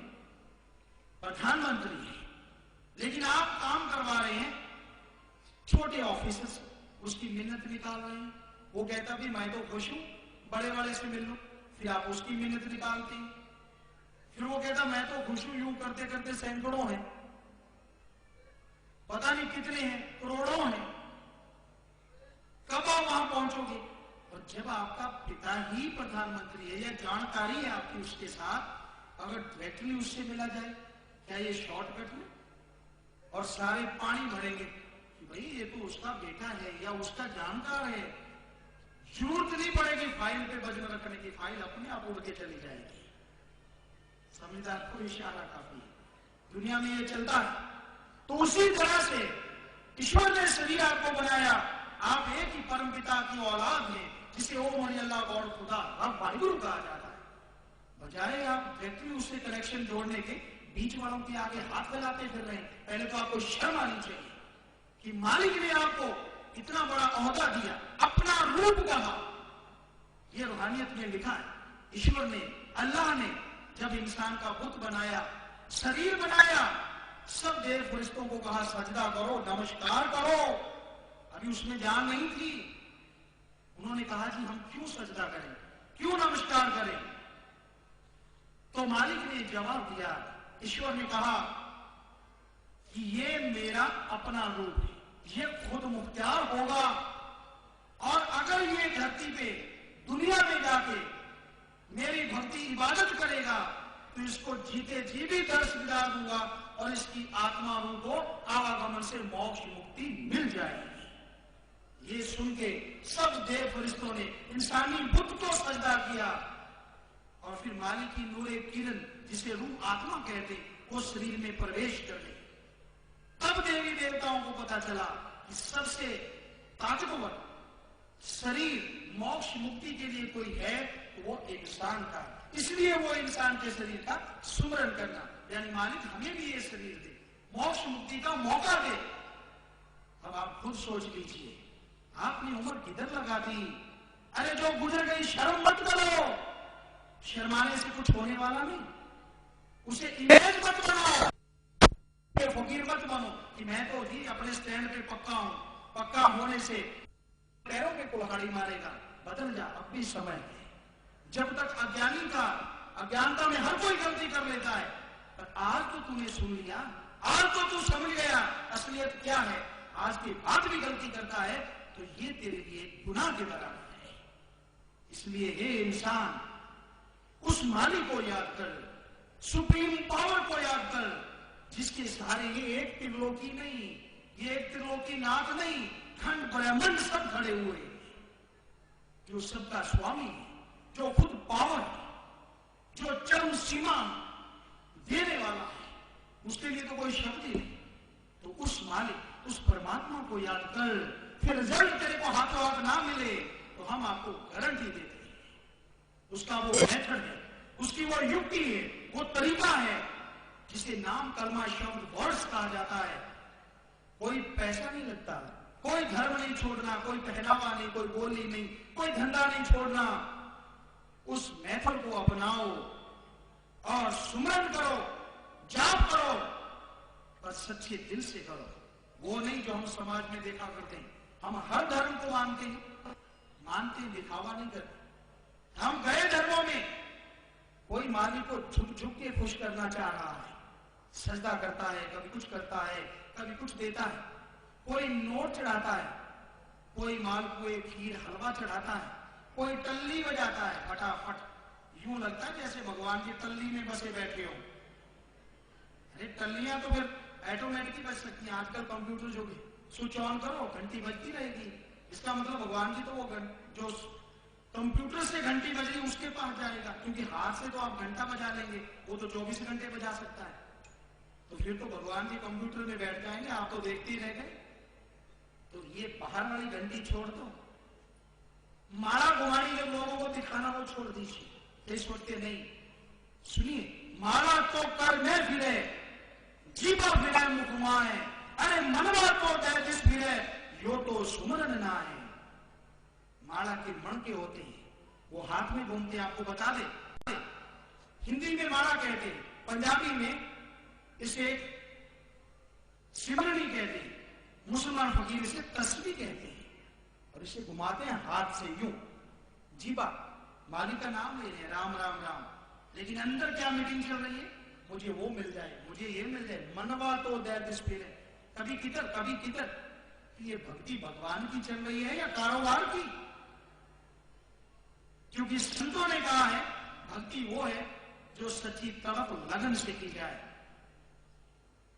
प्रधानमंत्री है, लेकिन आप काम करवा रहे हैं छोटे ऑफिसर से, उसकी मिन्नत निकाल रहे हैं। वो कहता भी मैं तो खुश हूं, बड़े वाले से मिल लो, फिर आप उसकी मिन्नत निकालते हैं। फिर वो कहता मैं तो खुश हूं, यूं करते करते सैकड़ों हैं, पता नहीं कितने हैं, करोड़ों हैं, कब आप वहां पहुंचोगे? और जब आपका पिता ही प्रधानमंत्री है या जानकारी है आपकी उसके साथ, अगर डायरेक्टली उससे मिला जाए, क्या ये शॉर्टकट है? और सारे पानी भरेंगे कि भाई ये तो उसका बेटा है या उसका जानकार है, जरूरत नहीं पड़ेगी फाइल पे वजन रखने की, फाइल अपने आप उड़ के चली जाएगी। समझदार को इशारा काफी है। दुनिया में ये चलता है। तो उसी तरह से ईश्वर ने शरीर आपको बनाया, आप एक ही परम पिता की औलाद हैं, जिसे ओम हरि अल्लाह गॉड खुदा रब वाहिगुरु कहा जाता है। बजाय आप डायरेक्टली उससे कनेक्शन जोड़ने के बीच वालों के आगे हाथ फैलाते फिर रहे हैं। पहले तो आपको शर्म आनी चाहिए कि मालिक ने आपको इतना बड़ा ओहदा दिया, अपना रूप कहा। यह रूहानियत में लिखा है। ईश्वर ने, अल्लाह ने जब इंसान का बुत बनाया, शरीर बनाया, सब देव फरिश्तों को कहा सजदा करो, नमस्कार करो। अभी उसमें जान नहीं थी। उन्होंने कहा कि हम क्यों सजदा करें, क्यों नमस्कार करें? तो मालिक ने जवाब दिया, ईश्वर ने कहा कि ये मेरा अपना रूप है, ये खुद मुख्तियार होगा, और अगर ये धरती पे दुनिया में जाके मेरी भक्ति इबादत करेगा तो इसको जीते जी भी दर्श दिला दूंगा और इसकी आत्मा रूह को आवागमन से मोक्ष मुक्ति मिल जाएगी। ये सुन के सब देव फरिश्तों ने इंसानी बुत को सजदा किया, और फिर मालिक की नूरे किरण, जिसे रूह आत्मा कहते, वो शरीर में प्रवेश कर गई। तब देवी देवताओं को पता चला कि सबसे ताकतवर शरीर मोक्ष मुक्ति के लिए कोई है तो वो इंसान का। इसलिए वो इंसान के शरीर का सुमरन करना, यानी मालिक हमें भी ये शरीर दे, मोक्ष मुक्ति का मौका दे। अब आप खुद सोच लीजिए, आपने उम्र किधर लगा दी? अरे जो गुजर गई शर्म मत करो, शर्माने से कुछ होने वाला नहीं। उसे इमेज मत बनाओ, फकीर मत बनो कि मैं तो जी अपने स्टैंड पे पक्का हूं, पक्का होने से पैरों पे कुल्हाड़ी मारेगा। बदल जा, अब भी समय है। जब तक अज्ञानी का, अज्ञानता में हर कोई गलती कर लेता है, पर आज तो तूने सुन लिया, आज तो तू समझ गया असलियत क्या है, आज के बाद भी गलती करता है तो ये तेरे लिए गुनाह के बराबर है। इसलिए हे इंसान, उस मालिक को याद कर, सुप्रीम पावर को याद कर, जिसके सहारे ये एक त्रिलोकी नहीं, ये एक त्रिलोकी नाथ नहीं, खंड ब्रह्मांड सब खड़े हुए, जो सबका स्वामी है, जो खुद पावर है, जो चरम सीमा देने वाला है, उसके लिए तो कोई शब्द ही नहीं। तो उस मालिक, उस परमात्मा को याद कर, फिर रिजल्ट तेरे को हाथों हाथ ना मिले तो हम आपको गारंटी देते हैं। उसका वो मेथड है, उसकी वो युक्ति है, वो तरीका है जिसे नाम, कलमा, शब्द, वर्ड्स कहा जाता है। कोई पैसा नहीं लगता, कोई धर्म नहीं छोड़ना, कोई पहनावा नहीं, कोई बोली नहीं, कोई धंधा नहीं छोड़ना। उस मेथड को अपनाओ और सुमरन करो, जाप करो, पर सच्चे दिल से करो। वो नहीं जो हम समाज में देखा करते हैं। हम हर धर्म को मानते हैं, दिखावा नहीं करते। हम गए धर्मों में, कोई मालिक को झुक झुक के खुश करना चाह रहा है, सजदा करता है, कभी कुछ करता है, कभी कुछ देता है, कोई नोट चढ़ाता है, कोई मालपुए, खीर, हलवा चढ़ाता है, कोई टल्ली बजाता है फटाफट, यूं लगता है जैसे भगवान की टल्ली में बसे बैठे हो। अरे टल्लियां तो फिर ऑटोमेटिक ही बज सकती हैं, आजकल कंप्यूटर जो स्विच ऑन करो घंटी बजती रहेगी, इसका मतलब भगवान की तो वो जो कंप्यूटर से घंटी बज रही उसके पास जाएगा, क्योंकि हाथ से तो आप घंटा बजा लेंगे, वो तो 24 घंटे बजा सकता है। तो फिर तो भगवान के कंप्यूटर में बैठ जाएंगे, आप तो देखते ही रह गए। तो ये बाहर वाली घंटी छोड़ दो, माला घुमानी जब लोगों को दिखाना वो छोड़ दीजिए। ये सोचते नहीं, सुनिए, माला तो कर में फिरे, जीवा फिरे मुखमाए, अरे मनवा तो दे जिस फिरे, यो तो सुमरन ना है। माला के मणके होते हैं, वो हाथ में घूमते हैं, आपको बता दे। हिंदी में माला कहते हैं, पंजाबी में इसे सिमरनी कहते हैं, मुसलमान फकीर इसे तस्बीह कहते हैं, और इसे घुमाते हैं हाथ से यूं, जीवा, मालिक का नाम ले रहे हैं, राम राम राम, लेकिन अंदर क्या मीटिंग चल रही है, मुझे वो मिल जाए, मुझे ये मिल जाए, मनवा तो दर्द फिर, कभी किधर कभी किधर। ये भक्ति भगवान की चल रही है या कारोबार की? क्योंकि संतों ने कहा है भक्ति वो है जो सच्ची तड़प लगन से की जाए,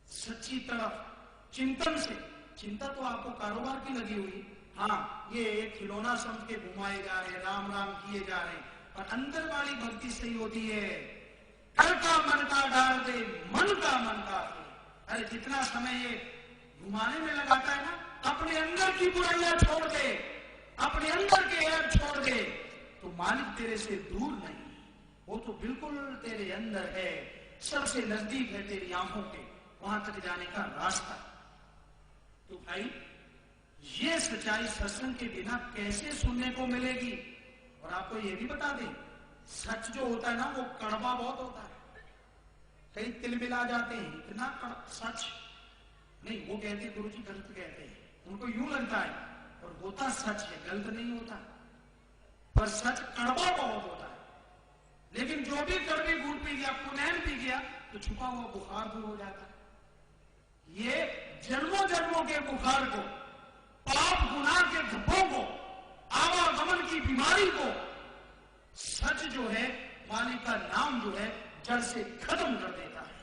सच्ची तड़प चिंतन से। चिंता तो आपको कारोबार की लगी हुई, हाँ ये एक खिलौना समझ के घुमाए जा रहे, राम राम किए जा रहे, पर अंदर वाली भक्ति सही होती है। कर का मन का डाल दे, मन का मन का। अरे जितना समय ये घुमाने में लगाता है ना, अपने अंदर की बुराइयां छोड़ दे, अपने अंदर के ऐब छोड़ दे, तो मालिक तेरे से दूर नहीं, वो तो बिल्कुल तेरे अंदर है, सबसे नजदीक है तेरी आंखों के, वहां तक जाने का रास्ता। तो भाई ये सच्चाई सत्संग के बिना कैसे सुनने को मिलेगी? और आपको ये भी बता दें, सच जो होता है ना वो कड़वा बहुत होता है, कई तिल मिला जाते हैं, इतना सच नहीं। वो कहते हैं गुरुजी गलत कहते हैं, उनको यूं लगता है, और होता सच है, गलत नहीं होता, पर सच कड़वा बहुत होता है। लेकिन जो भी कड़वी गुड़ पी गया, पुनैन पी गया, तो छुपा हुआ बुखार दूर हो जाता है। ये जन्मों जन्मों के बुखार को, पाप गुनाह के धब्बों को, आवागमन की बीमारी को सच जो है, मालिक का नाम जो है, जड़ से खत्म कर देता है।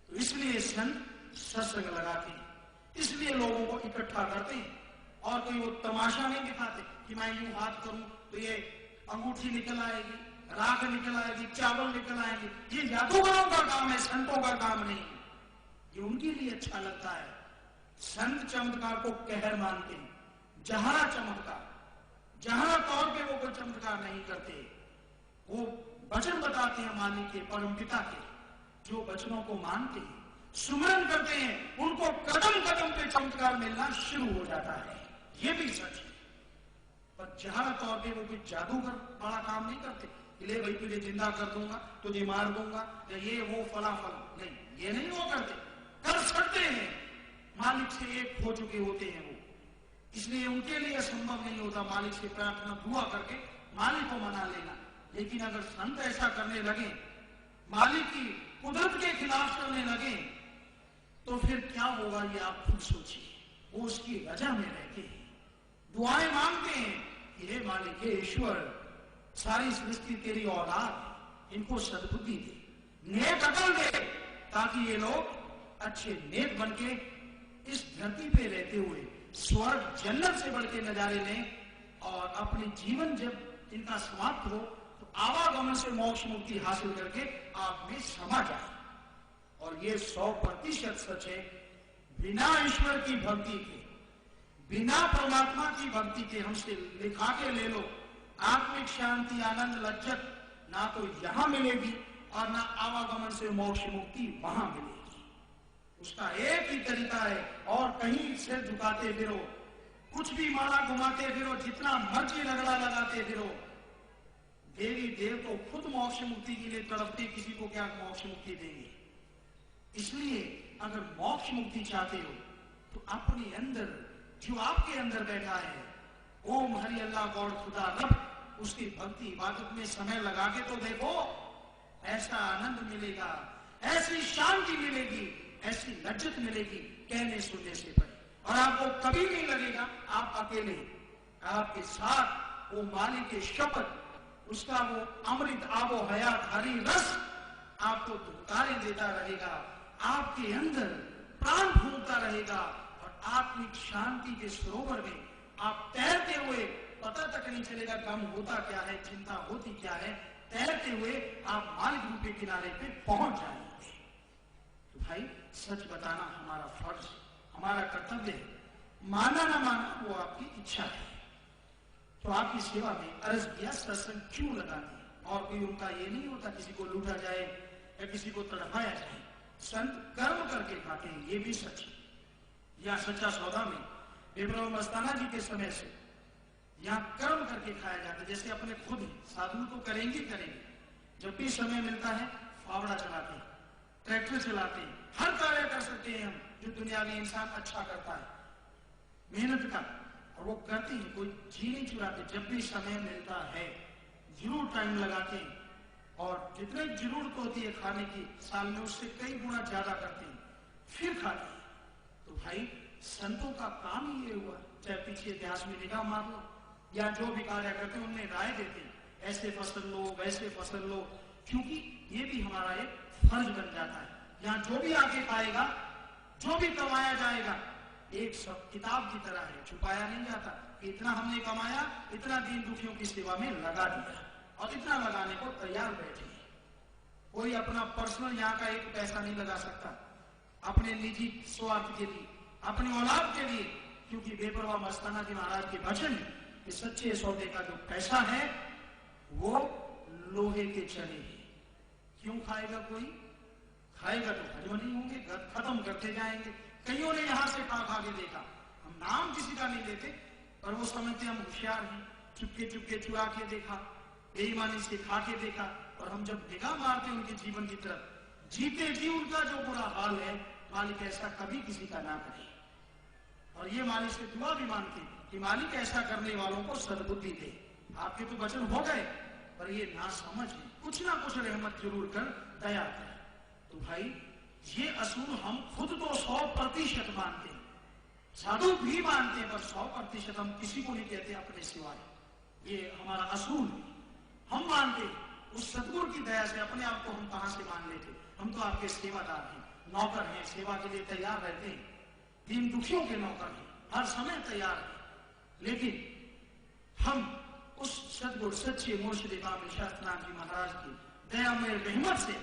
तो इसलिए संत सत्संग लगाते हैं, इसलिए लोगों को इकट्ठा करते हैं, और कोई वो तमाशा नहीं दिखाते कि मैं यूं हाथ करूं तो ये अंगूठी निकल आएगी, राख निकल आएगी, चावल निकल आएंगे। ये जादूगरों का काम है, संतों का काम नहीं। ये उनके लिए अच्छा लगता है। संत चमत्कार को कहर मानते हैं, जहां चमत्कार, जहां तौर पे वो कोई चमत्कार नहीं करते, वो वचन बताते हैं मालिक के, परम पिता के, जो वचनों को मानते हैं, सुमरन करते हैं, उनको कदम कदम पे चमत्कार मिलना शुरू हो जाता है। ये भी सच है। पर जहां तौर पे वो कोई जादूगर बड़ा काम नहीं करते। कि ले भाई तुझे जिंदा कर दूंगा, तुझे मार दूंगा, या ये वो फला फला, नहीं, ये नहीं वो करते। कर सकते हैं, मालिक से एक हो चुके होते हैं वो, इसलिए उनके लिए संभव नहीं होता मालिक से प्रार्थना दुआ करके मालिक को मना लेना। लेकिन अगर संत ऐसा करने लगे, मालिक की कुदरत के खिलाफ करने लगे, तो फिर क्या होगा ये आप खुद सोचिए। वो उसकी रजा में रहते हैं, दुआएं मांगते हैं कि हे मालिक, हे ईश्वर, सारी सृष्टि तेरी औलाद, इनको सद्बुद्धि दे, नेक अकल दे, ताकि ये लोग अच्छे नेक बनके इस धरती पे रहते हुए स्वर्ग जन्नत से बढ़ के नजारे लें और अपने जीवन जब इनका समाप्त हो तो आवागमन से मोक्ष मुक्ति हासिल करके आप में समा जाए। और ये 100% सच है। बिना ईश्वर की भक्ति के, बिना परमात्मा की भक्ति के हमसे लिखा के ले लो, आत्मिक शांति, आनंद, लज्जत ना तो यहां मिलेगी और ना आवागमन से मोक्ष मुक्ति वहां मिलेगी। उसका एक ही तरीका है, और कहीं सिर झुकाते फिरो, कुछ भी माला घुमाते फिरो, जितना मर्जी रगड़ा लगाते फिरो, देवी देव तो खुद मोक्ष मुक्ति के लिए तड़पते, किसी को क्या मोक्ष मुक्ति देंगे। इसलिए अगर मोक्ष मुक्ति चाहते हो तो अपने अंदर, जो आपके अंदर बैठा है, ओम हरि अल्लाह गौड़ खुदा रब, उसकी भक्ति इबादत में समय लगा के तो देखो, ऐसा आनंद मिलेगा, ऐसी शांति मिलेगी, ऐसी लज्जत मिलेगी, कहने सुनने से पड़े। और आपको कभी नहीं लगेगा आप अकेले, आपके साथ वो मालिक के शपथ, उसका वो अमृत आबो हयात हरी रस आपको धुकारे देता रहेगा, आपके अंदर प्राण फूंकता रहेगा, और आत्मिक शांति के सरोवर में आप तैरते हुए, पता तक नहीं चलेगा गम होता क्या है, चिंता होती क्या है, तैरते हुए आप मालिक रूपी किनारे पे पहुंच जाएंगे। तो भाई सच बताना हमारा फर्ज, हमारा कर्तव्य है। माना ना माना वो आपकी इच्छा है। तो आपकी सेवा में अर्ज किया, सत्संग क्यों लगाते हैं, और कोई उनका ये नहीं होता किसी को लूटा जाए या किसी को तड़पाया जाए। संत कर्म करके खाते हैं, ये भी सच है। या सच्चा सौदा में बेबराव मस्ताना जी के समय से यहाँ कर्म करके खाया जाता है। जैसे अपने खुद ही साधु तो करेंगे, जब भी समय मिलता है फावड़ा चलाते हैं, ट्रैक्टर चलाते हैं, हर कार्य कर सकते हैं हम जो दुनियावी इंसान अच्छा करता है, मेहनत का, और वो करते हैं, कोई जी नहीं चुराते। जब भी समय मिलता है जरूर टाइम लगाते हैं, और जितने जरूरत होती है खाने की साल में, उससे कई गुना ज्यादा करते हैं, फिर खाते हैं। तो भाई संतों का काम ही ये हुआ। चाहे पीछे इतिहास में निगाह मार लो, या जो भी कार्य करते हैं उनमें राय देते हैं, ऐसे फसल लो, वैसे फसल लो, क्योंकि ये भी हमारा एक फर्ज बन जाता है। यहाँ जो भी आके खाएगा, जो भी कमाया जाएगा, एक सब किताब की तरह है, छुपाया नहीं जाता कि इतना हमने कमाया, इतना दीन दुखियों की सेवा में लगा दिया, और इतना लगाने को तैयार बैठे। कोई अपना पर्सनल यहाँ का एक पैसा नहीं लगा सकता अपने निजी स्वार्थ के लिए, अपनी औलाद के लिए, क्योंकि बेपरवाह मस्ताना जी महाराज के वचन कि सच्चे सौदे का जो पैसा है वो लोहे के चने हैं। क्यों खाएगा कोई? खाएगा तो हजम नहीं होंगे, खत्म करते जाएंगे। कईयों ने यहां से खा के देखा, हम नाम किसी का नहीं लेते, पर वो समझते हम होशियार हैं, चुपके चुपके चुरा के देखा, बेईमानी से खा के देखा, और हम जब निगाह मारते उनके जीवन की तरफ, जीते जी उनका जो बुरा हाल है, मालिक ऐसा कभी किसी का ना करे। और ये मालिक से दुआ भी मांगते कि मालिक ऐसा करने वालों को सद्बुद्धि दे। आपके तो वचन हो गए, पर ये ना समझ में कुछ ना कुछ रहमत जरूर कर दया कर। तो भाई ये असूल हम खुद तो 100% मानते हैं, साधु भी मानते हैं, पर 100% हम किसी को नहीं कहते अपने सिवाय। ये हमारा असूल हम मानते हैं। उस सदगुरु की दया से अपने आप को हम कहां से मान लेते? हम तो आपके सेवादार हैं, नौकर हैं, सेवा के लिए तैयार रहते हैं, दीन दुखियों के नौकर हैं, हर समय तैयार हैं। लेकिन हम उस सदगुरु सच्चे मुर्शिद इमाम शास्त्रनाथ जी महाराज की दयामय रहमत से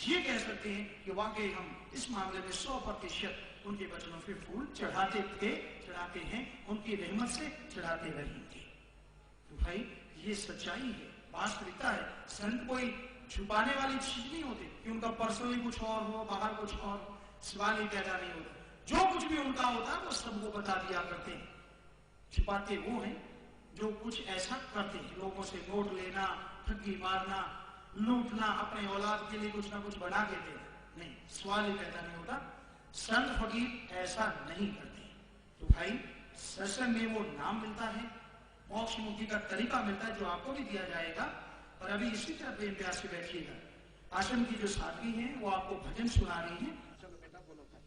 ये कह सकते हैं कि वाकई हम इस मामले में 100% उनके वचनों पे फूल चढ़ाते थे, चढ़ाते हैं, उनकी रहमत से चढ़ाते रहेंगे। तो भाई ये सच्चाई है, वास्तविकता है। संत कोई छुपाने वाली चीज नहीं होती कि उनका पर्सनली कुछ और हो, बाहर कुछ और हो, सवाल ही पैदा नहीं होता। जो कुछ भी उनका होता है वो सबको बता दिया करते हैं। छुपाते वो हैं जो कुछ ऐसा करते हैं, लोगों से नोट लेना, ठगी मारना, लूटना, अपने औलाद के लिए कुछ ना कुछ बना के देना, नहीं, सवाल ही पैदा नहीं होता। संत फकीर ऐसा नहीं करते। तो भाई सत्संग में वो नाम मिलता है, मोक्ष मुक्ति का तरीका मिलता है, जो आपको भी दिया जाएगा। और अभी इसी तरह प्रेम प्यार से बैठिएगा। आश्रम की जो साधवी है वो आपको भजन सुना रही है। चलो बेटा बोलो भाई।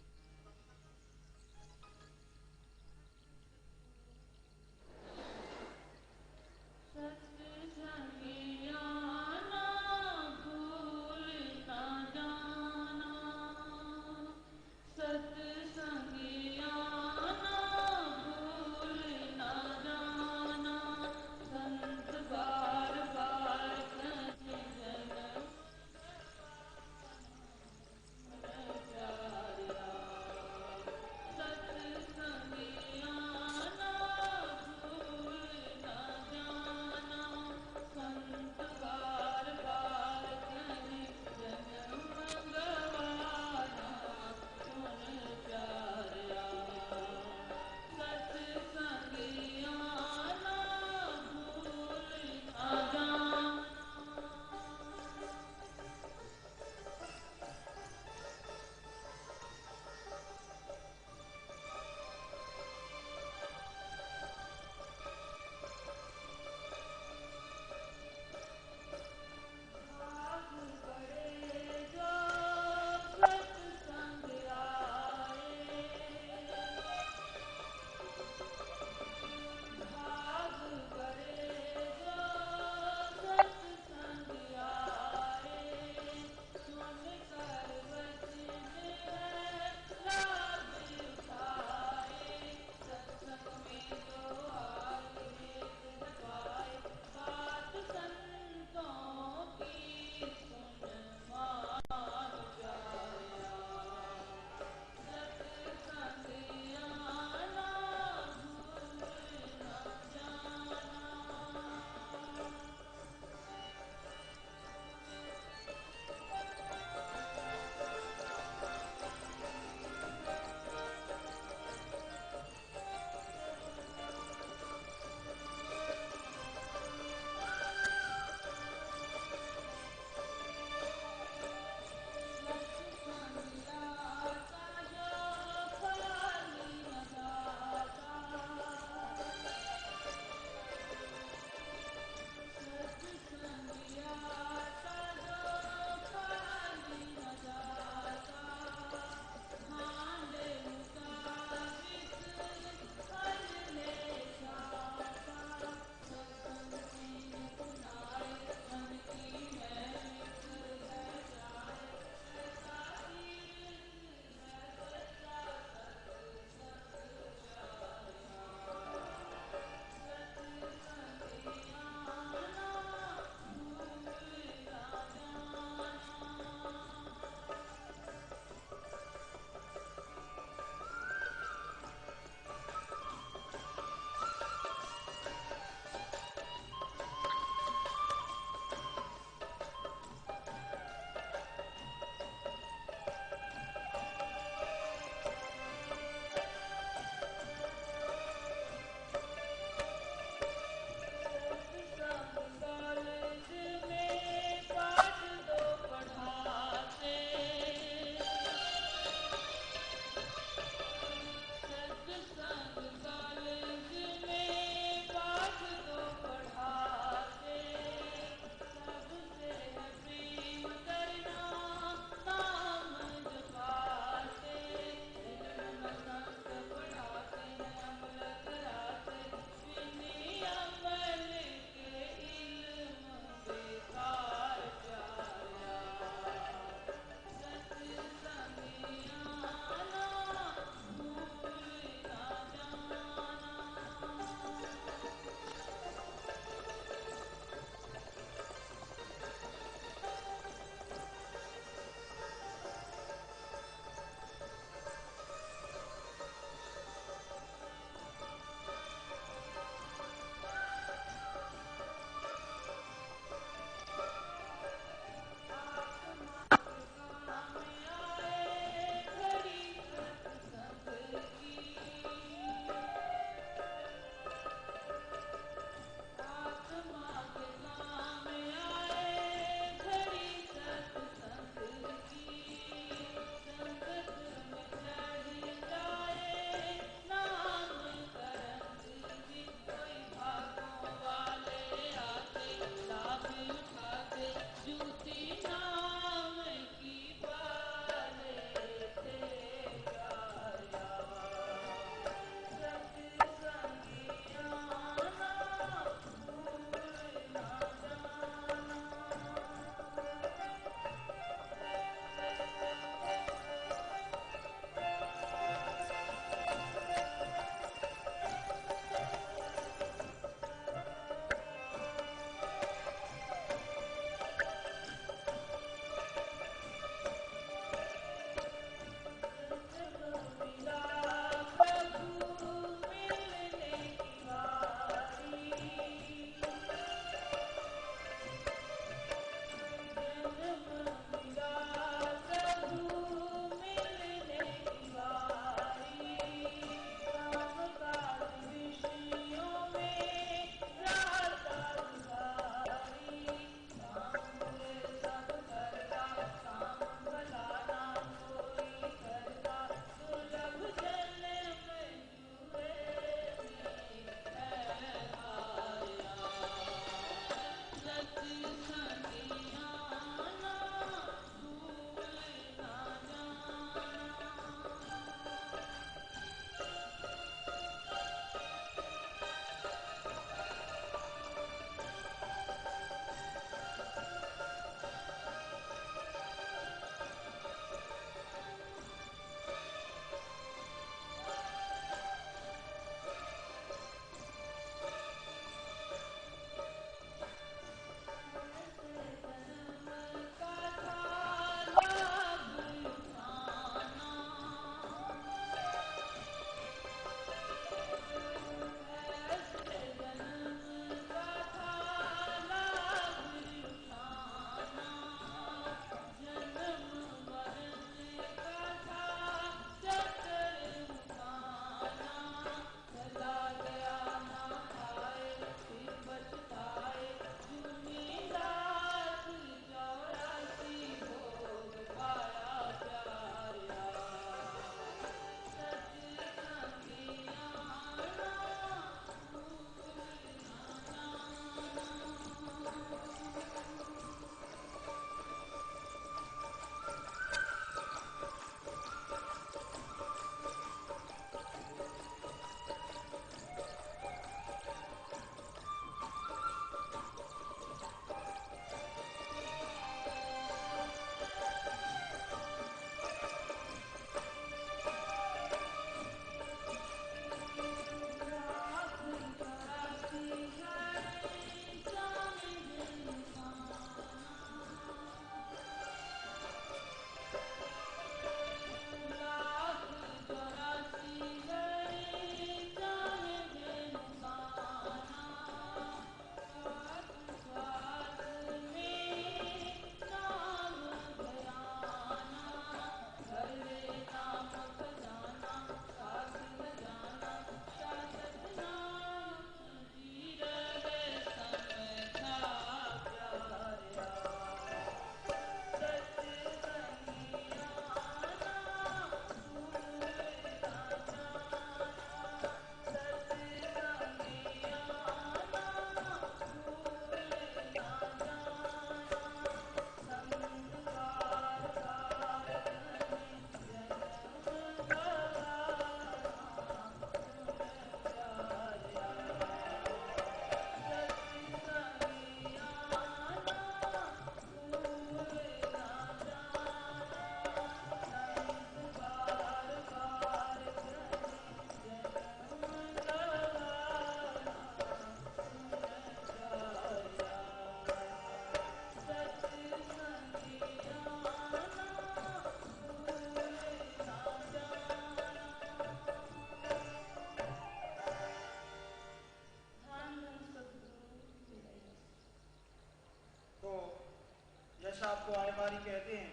बिहारी कहते हैं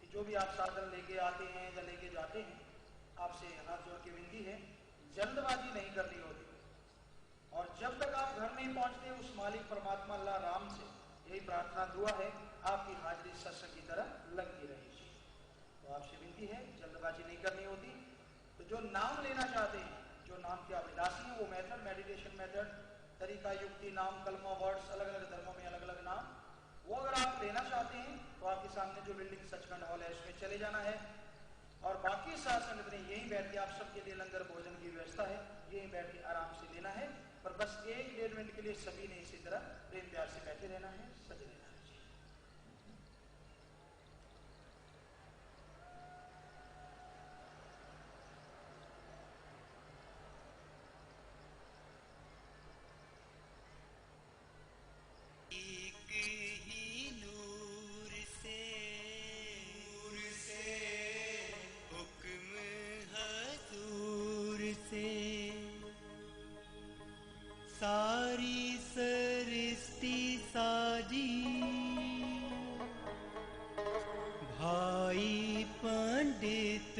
कि जो भी आप साधन लेके आते हैं या लेके जाते हैं, आपसे हाथ जोड़ के विनती है, जल्दबाजी नहीं करनी होती। और जब तक आप घर नहीं पहुंचते, उस मालिक परमात्मा अल्लाह राम से यही प्रार्थना दुआ है, आपकी हाजिरी सत्संग की तरह लगती रहेगी। तो आपसे विनती है, जल्दबाजी नहीं करनी होती। तो जो नाम लेना चाहते हैं, जो नाम के अभिलाषी हैं, वो मेथड, मेडिटेशन मेथड, तरीका, युक्ति, नाम, कलमा, वर्ड्स, अलग अलग धर्मों में अलग अलग नाम, वो अगर आप लेना चाहते हैं तो आपके सामने जो बिल्डिंग सचखंड हॉल है उसमें चले जाना है। और बाकी साथ संगत ने यहीं बैठ के, आप सबके लिए लंगर भोजन की व्यवस्था है, यहीं बैठ के आराम से लेना है। पर बस 1-1.5 मिनट के लिए सभी ने इसी तरह प्रेम प्यार से बैठे रहना है, सजे रहना है। एक ही नूर से हुक्म हजूर से सारी सृष्टि साजी, भाई पंडित